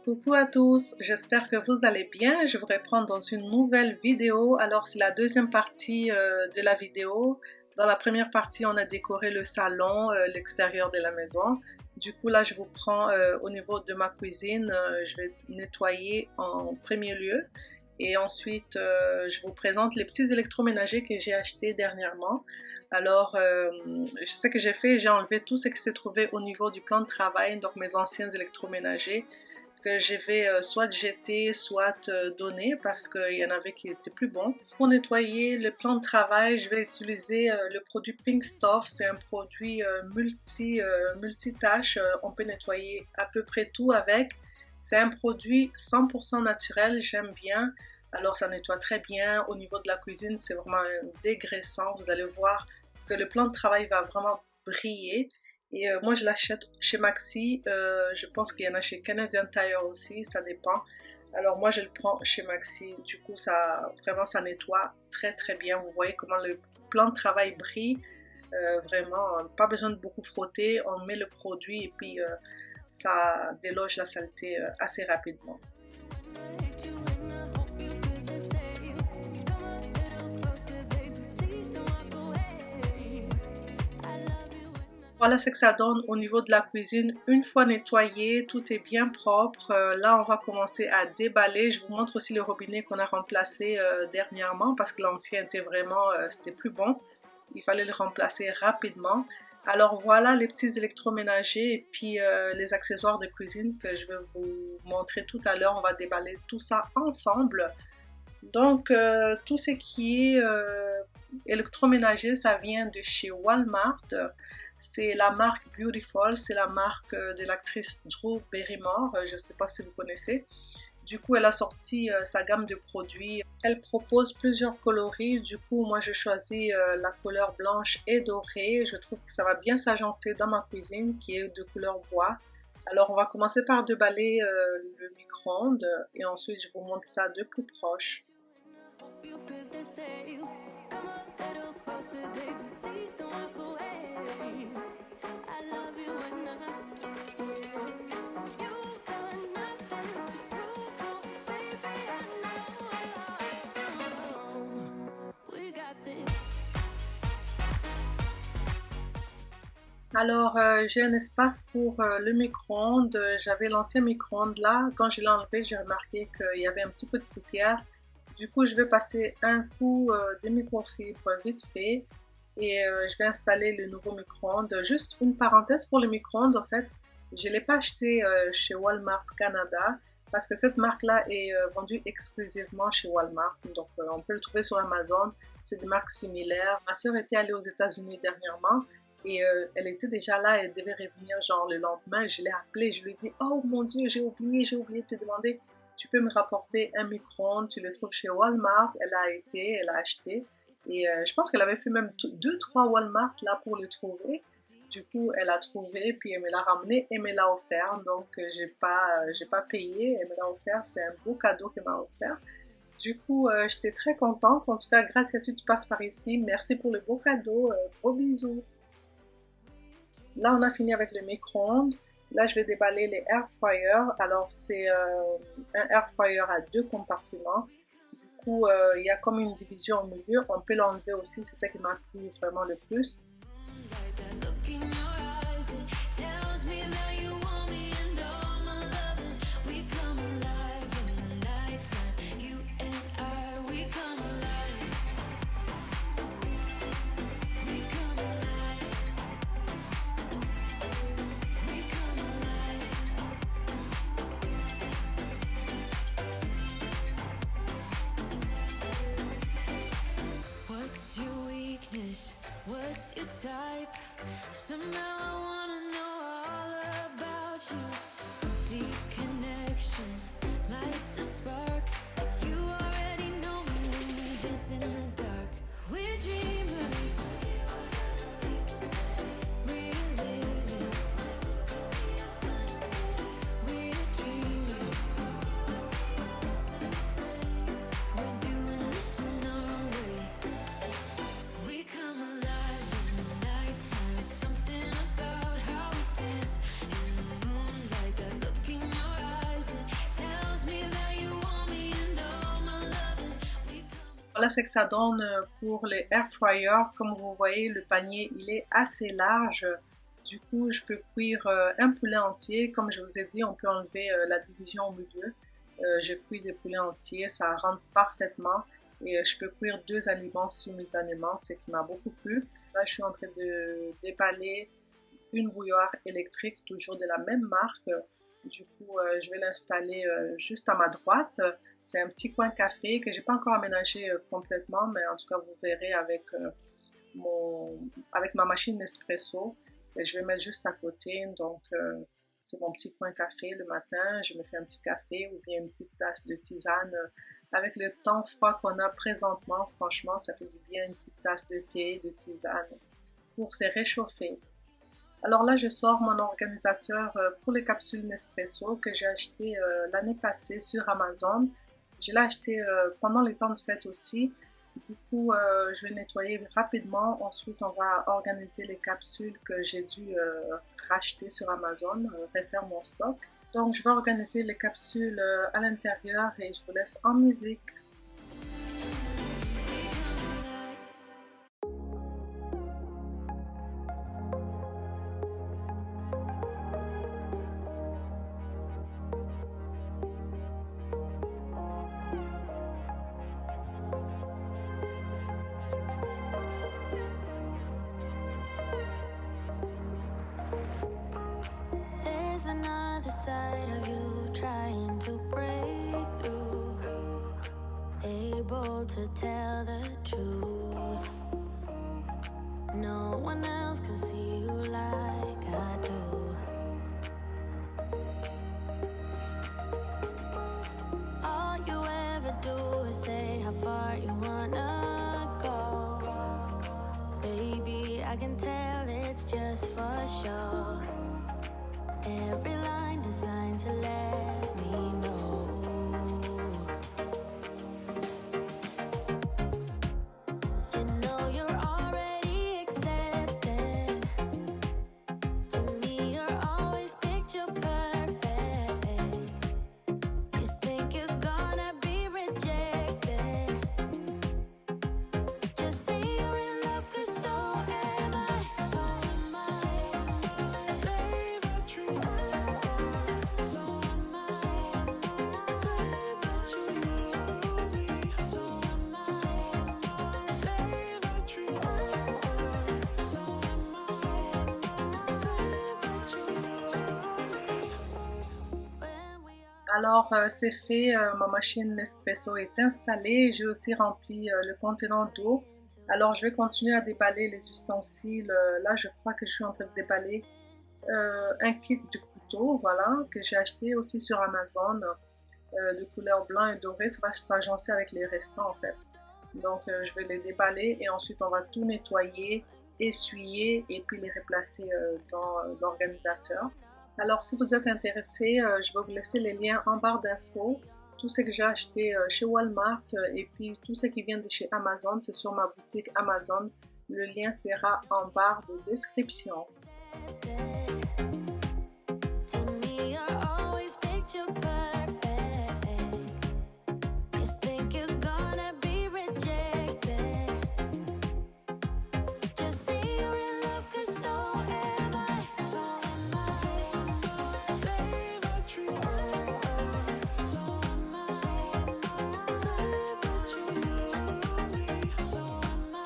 Coucou à tous, j'espère que vous allez bien. Je vous reprends dans une nouvelle vidéo. Alors c'est la deuxième partie de la vidéo. Dans la première partie, on a décoré le salon, l'extérieur de la maison. Du coup là, je vous prends au niveau de ma cuisine. Je vais nettoyer en premier lieu. Et ensuite, je vous présente les petits électroménagers que j'ai achetés dernièrement. Alors, ce que j'ai fait, j'ai enlevé tout ce qui s'est trouvé au niveau du plan de travail, donc mes anciens électroménagers, que je vais soit jeter, soit donner parce qu'il y en avait qui étaient plus bons. Pour nettoyer le plan de travail, je vais utiliser le produit Pink Stuff. C'est un produit multitâche. On peut nettoyer à peu près tout avec. C'est un produit 100% naturel, j'aime bien. Alors ça nettoie très bien. Au niveau de la cuisine, c'est vraiment dégraissant. Vous allez voir que le plan de travail va vraiment briller. Et moi, je l'achète chez Maxi. Je pense qu'il y en a chez Canadian Tire aussi, ça dépend. Alors moi, je le prends chez Maxi. Du coup, ça nettoie très très bien. Vous voyez comment le plan de travail brille. Vraiment, pas besoin de beaucoup frotter. On met le produit et puis ça déloge la saleté assez rapidement. Voilà ce que ça donne au niveau de la cuisine. Une fois nettoyé, tout est bien propre. Là, on va commencer à déballer. Je vous montre aussi le robinet qu'on a remplacé dernièrement parce que l'ancien était vraiment, c'était plus bon. Il fallait le remplacer rapidement. Alors voilà les petits électroménagers et puis les accessoires de cuisine que je vais vous montrer tout à l'heure. On va déballer tout ça ensemble. Donc tout ce qui est électroménager, ça vient de chez Walmart. C'est la marque Beautiful, c'est la marque de l'actrice Drew Barrymore, je ne sais pas si vous connaissez. Du coup, elle a sorti sa gamme de produits. Elle propose plusieurs coloris. Du coup, moi, je choisis la couleur blanche et dorée. Je trouve que ça va bien s'agencer dans ma cuisine, qui est de couleur bois. Alors, on va commencer par déballer le micro-ondes et ensuite, je vous montre ça de plus proche. Alors, j'ai un espace pour le micro-ondes. J'avais l'ancien micro-ondes là. Quand je l'ai enlevé, j'ai remarqué qu'il y avait un petit peu de poussière. Du coup, je vais passer un coup de microfibre vite fait et je vais installer le nouveau micro-ondes. Juste une parenthèse pour le micro-ondes, en fait, je ne l'ai pas acheté chez Walmart Canada parce que cette marque-là est vendue exclusivement chez Walmart. Donc, on peut le trouver sur Amazon. C'est des marques similaires. Ma soeur était allée aux États-Unis dernièrement. Et elle était déjà là, elle devait revenir genre le lendemain. Je l'ai appelée, je lui ai dit « Oh mon Dieu, j'ai oublié de te demander, tu peux me rapporter un micro-ondes, tu le trouves chez Walmart ?» Elle a acheté. Et je pense qu'elle avait fait même 2-3 Walmart là pour le trouver. Du coup, elle a trouvé, puis elle me l'a ramené et me l'a offert. Donc, j'ai pas payé, elle me l'a offert. C'est un beau cadeau qu'elle m'a offert. Du coup, j'étais très contente. En tout cas, grâce à ce que tu passes par ici. Merci pour le beau cadeau. Gros bisous. Là, on a fini avec le micro-ondes. Là, je vais déballer les air fryers. Alors, c'est un air fryer à 2 compartiments. Du coup, il y a comme une division au milieu. On peut l'enlever aussi. C'est ça qui m'a plu vraiment le plus. What's your type? Somehow I wanna know all about you. Deep connection lights a spark. You already know me when we dance in the dark. We're dreamers. We're living. We're dreamers. We're doing this in our way. We come alive in the nighttime. Something about how we dance in the moonlight. Voilà ce que ça donne pour les air fryers. Comme vous voyez, le panier il est assez large. Du coup, je peux cuire un poulet entier. Comme je vous ai dit, on peut enlever la division au milieu. Je cuis des poulets entiers, ça rentre parfaitement. Et je peux cuire deux aliments simultanément, ce qui m'a beaucoup plu. Là, je suis en train de déballer une bouilloire électrique, toujours de la même marque. Du coup, je vais l'installer juste à ma droite. C'est un petit coin café que j'ai pas encore aménagé complètement, mais en tout cas, vous verrez avec ma machine Nespresso. Et je vais mettre juste à côté. Donc, c'est mon petit coin café le matin. Je me fais un petit café ou bien une petite tasse de tisane. Avec le temps froid qu'on a présentement, franchement, ça fait du bien une petite tasse de thé, de tisane pour se réchauffer. Alors là, je sors mon organisateur pour les capsules Nespresso que j'ai acheté l'année passée sur Amazon. Je l'ai acheté pendant les temps de fête aussi. Du coup, je vais nettoyer rapidement. Ensuite, on va organiser les capsules que j'ai dû racheter sur Amazon, refaire mon stock. Donc, je vais organiser les capsules à l'intérieur et je vous laisse en musique. There's another side of you trying to break through, able to tell the truth. No one else can see you like I do. All you ever do is say how far you wanna go. Baby, I can tell it's just for show. Every line designed to let me know. You know you're already accepted. To me, you're always picture perfect. You think you're gonna be rejected. Just say you're in love, 'cause so am I. So am I. Say that you are. So am I. Say that you love me. So am I. Say that you are. So am I. Say that you love me. When we are Alors, c'est fait, ma machine Nespresso est installée. J'ai aussi rempli le contenant d'eau. Alors, je vais continuer à déballer les ustensiles. Là, je crois que je suis en train de déballer un kit de couteau, voilà, que j'ai acheté aussi sur Amazon, de couleur blanc et doré. Ça va s'agencer avec les restants, en fait. Donc, je vais les déballer et ensuite, on va tout nettoyer, essuyer et puis les replacer dans l'organisateur. Alors, si vous êtes intéressé, je vais vous laisser les liens en barre d'infos. Tout ce que j'ai acheté chez Walmart et puis tout ce qui vient de chez Amazon, c'est sur ma boutique Amazon. Le lien sera en barre de description. To me, you're always picture perfect. You think you're gonna be rejected. Just say you're in love, 'cause so am I. So am I. Say that you are. So am I. Say that you love me. So am I.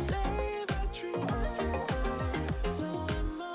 Say that you are. So am I.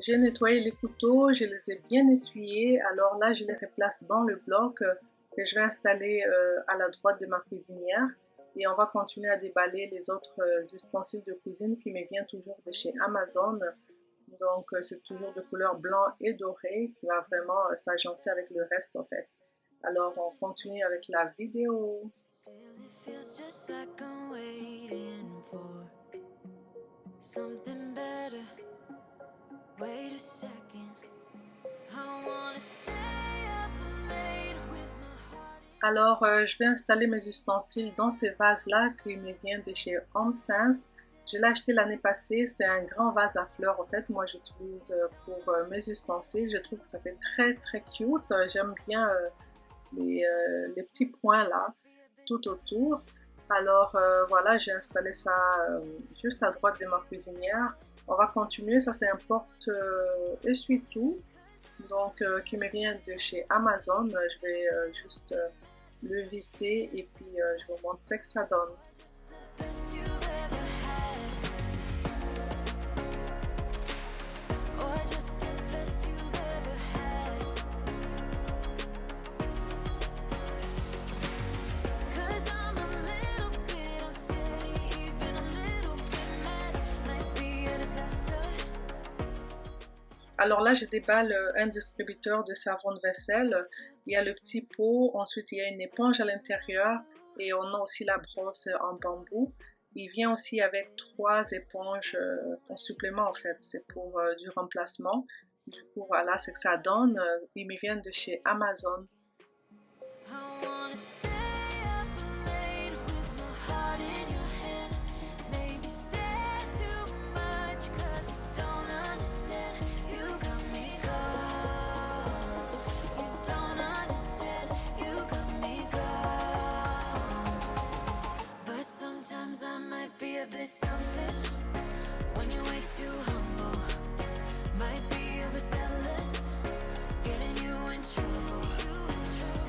J'ai nettoyé les couteaux, je les ai bien essuyés. Alors là, je les replace dans le bloc que je vais installer à la droite de ma cuisinière. Et on va continuer à déballer les autres ustensiles de cuisine qui me viennent toujours de chez Amazon. Donc, c'est toujours de couleur blanc et doré qui va vraiment s'agencer avec le reste en fait. Alors, on continue avec la vidéo. Still, it feels just like I'm waiting for something better. Wait a second. I wanna stay up late with my heart in. Alors, je vais installer mes ustensiles dans ces vases-là qui me viennent de chez Home Sense. Je l'ai acheté l'année passée, c'est un grand vase à fleurs en fait, moi j'utilise pour mes ustensiles. Je trouve que ça fait très très cute, j'aime bien les petits points là, tout autour. Alors voilà, j'ai installé ça juste à droite de ma cuisinière. On va continuer, ça c'est un porte essuie-tout, donc qui me vient de chez Amazon. Je vais juste le visser et puis je vous montre ce que ça donne. The best you've ever had, or just the best you've ever had. 'Cause I'm a little bit unsteady, even a little bit mad. Might be a disaster. Alors là, je déballe un distributeur de savon de vaisselle. Il y a le petit pot, ensuite il y a une éponge à l'intérieur et on a aussi la brosse en bambou. Il vient aussi avec 3 éponges en supplément en fait, c'est pour du remplacement. Du coup voilà ce que ça donne. Ils me viennent de chez Amazon. I wanna stay up late with my heart in your hand. Maybe stay too much 'cause you don't understand. You got me gone. You don't understand. You got me gone. But sometimes I might be a bit selfish when you're way too humble. Might be overzealous, getting you in trouble.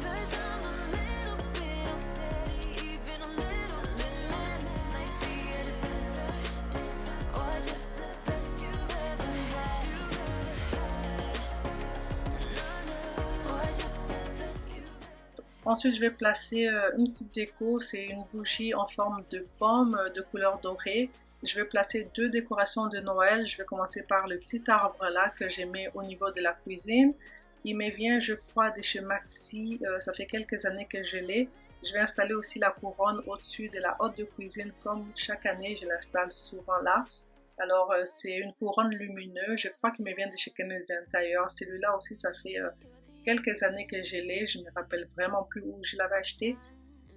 'Cause I'm a little bit unsteady, even a little bit mad. Might be a disaster, or just the best you've ever had. Or just the best you've ever. Ensuite, je vais placer une petite déco, c'est une bougie en forme de pomme de couleur dorée. Je vais placer 2 décorations de Noël. Je vais commencer par le petit arbre là que j'ai mis au niveau de la cuisine. Il me vient, je crois, de chez Maxi. Ça fait quelques années que je l'ai. Je vais installer aussi la couronne au-dessus de la hotte de cuisine comme chaque année. Je l'installe souvent là. Alors, c'est une couronne lumineuse. Je crois qu'il me vient de chez Canadian Tire. Celui-là aussi, ça fait quelques années que je l'ai. Je ne me rappelle vraiment plus où je l'avais acheté.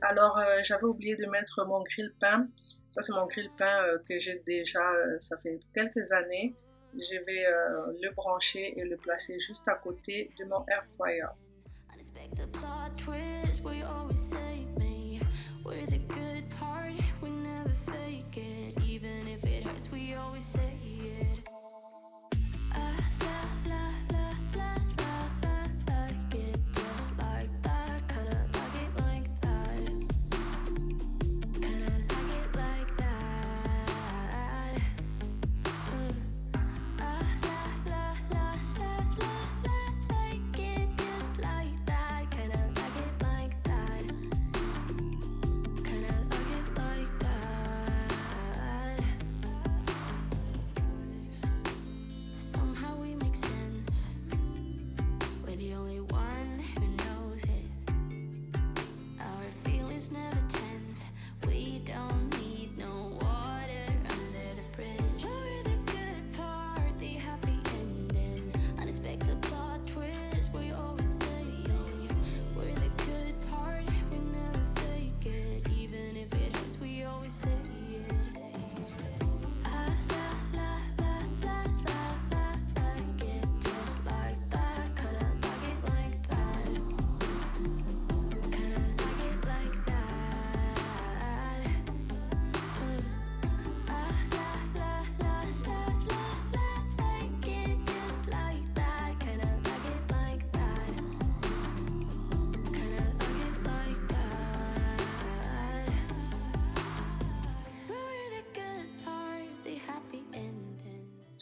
Alors, j'avais oublié de mettre mon grille-pain. Ça, c'est mon grille-pain que j'ai déjà, ça fait quelques années. Je vais le brancher et le placer juste à côté de mon air fryer. Unexpected plot twist where you always save me. We're the good part, we never fake it. Even if it hurts, we always say it. Ah, la, la, la, la, la, la, like it just like that. Kinda like it like that. Kinda like it like that. Ah, la, la, la, la, la, la, like it just like that. Kinda like it like that. Kinda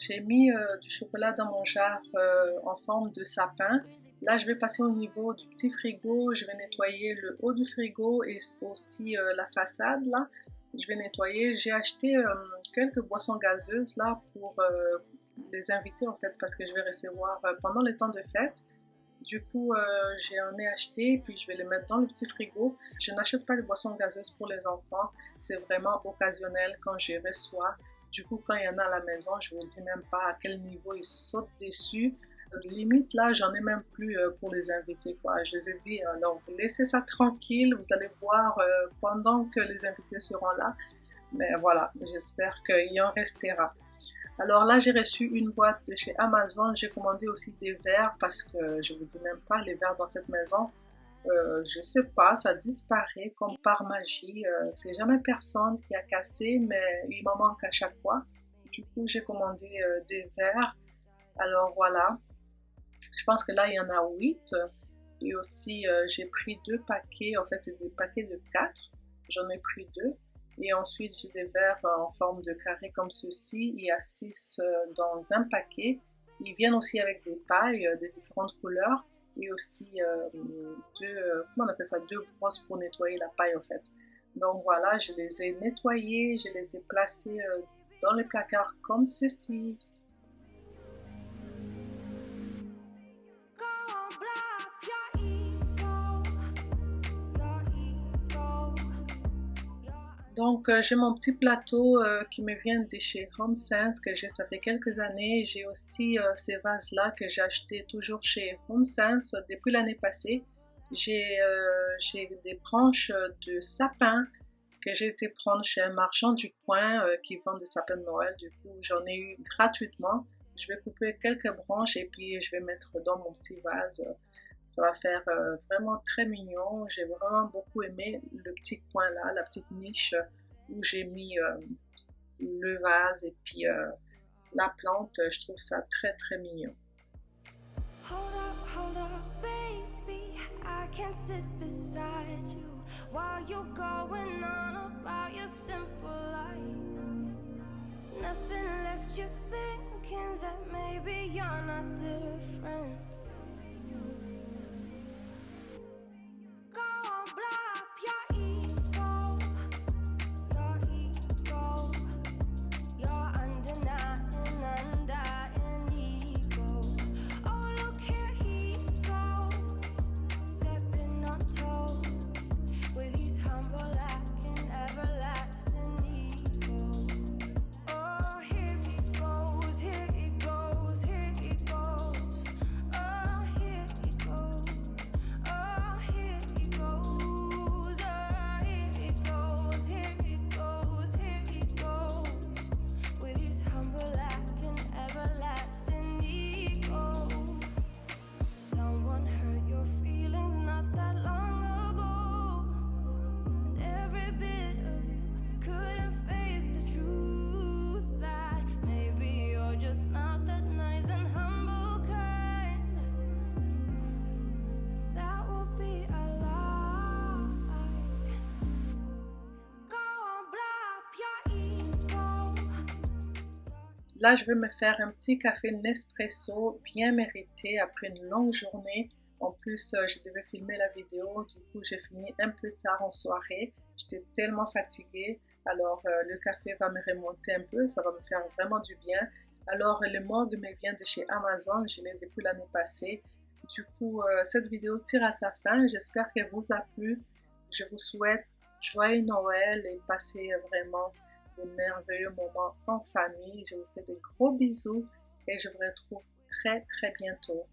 j'ai mis du chocolat dans mon jarre en forme de sapin. Là, je vais passer au niveau du petit frigo. Je vais nettoyer le haut du frigo et aussi la façade là. Je vais nettoyer. J'ai acheté quelques boissons gazeuses là pour les invités en fait parce que je vais recevoir pendant les temps de fête. Du coup, j'en ai acheté puis je vais les mettre dans le petit frigo. Je n'achète pas les boissons gazeuses pour les enfants. C'est vraiment occasionnel quand je reçois. Du coup, quand il y en a à la maison, je ne vous dis même pas à quel niveau ils sautent dessus. Limite, là, j'en ai même plus pour les invités, quoi. Je les ai dit, non, vous laissez ça tranquille, vous allez voir pendant que les invités seront là. Mais voilà, j'espère qu'il en restera. Alors là, j'ai reçu une boîte de chez Amazon. J'ai commandé aussi des verres parce que je ne vous dis même pas, les verres dans cette maison, je sais pas, ça disparaît comme par magie. C'est jamais personne qui a cassé, mais il m'en manque à chaque fois. Du coup, j'ai commandé des verres. Alors voilà, je pense que là, il y en a 8. Et aussi, j'ai pris 2 paquets. En fait, c'est des paquets de 4. J'en ai pris 2. Et ensuite, j'ai des verres en forme de carré comme ceci. Il y a 6 dans un paquet. Ils viennent aussi avec des pailles de différentes couleurs. Et aussi 2 brosses pour nettoyer la paille en fait. Donc voilà, je les ai nettoyés, je les ai placés dans les placards comme ceci. Donc, j'ai mon petit plateau qui me vient de chez HomeSense que j'ai, ça fait quelques années. J'ai aussi ces vases-là que j'ai achetés toujours chez HomeSense depuis l'année passée. J'ai des branches de sapin que j'ai été prendre chez un marchand du coin qui vend des sapins de Noël. Du coup, j'en ai eu gratuitement. Je vais couper quelques branches et puis je vais mettre dans mon petit vase. Ça va faire vraiment très mignon. J'ai vraiment beaucoup aimé le petit coin là, la petite niche où j'ai mis le vase et puis la plante. Je trouve ça très très mignon. Hold up, baby. I can sit beside you while you're going on about your simple life. Nothing left you thinking that maybe you're not different. Là, je vais me faire un petit café Nespresso bien mérité après une longue journée. En plus, je devais filmer la vidéo, du coup, j'ai fini un peu tard en soirée. J'étais tellement fatiguée. Alors, le café va me remonter un peu, ça va me faire vraiment du bien. Alors, le mug me vient de chez Amazon, je l'ai depuis l'année passée. Du coup, cette vidéo tire à sa fin. J'espère qu'elle vous a plu. Je vous souhaite joyeux Noël et passez vraiment de merveilleux moments en famille. Je vous fais de gros bisous et je vous retrouve très très bientôt.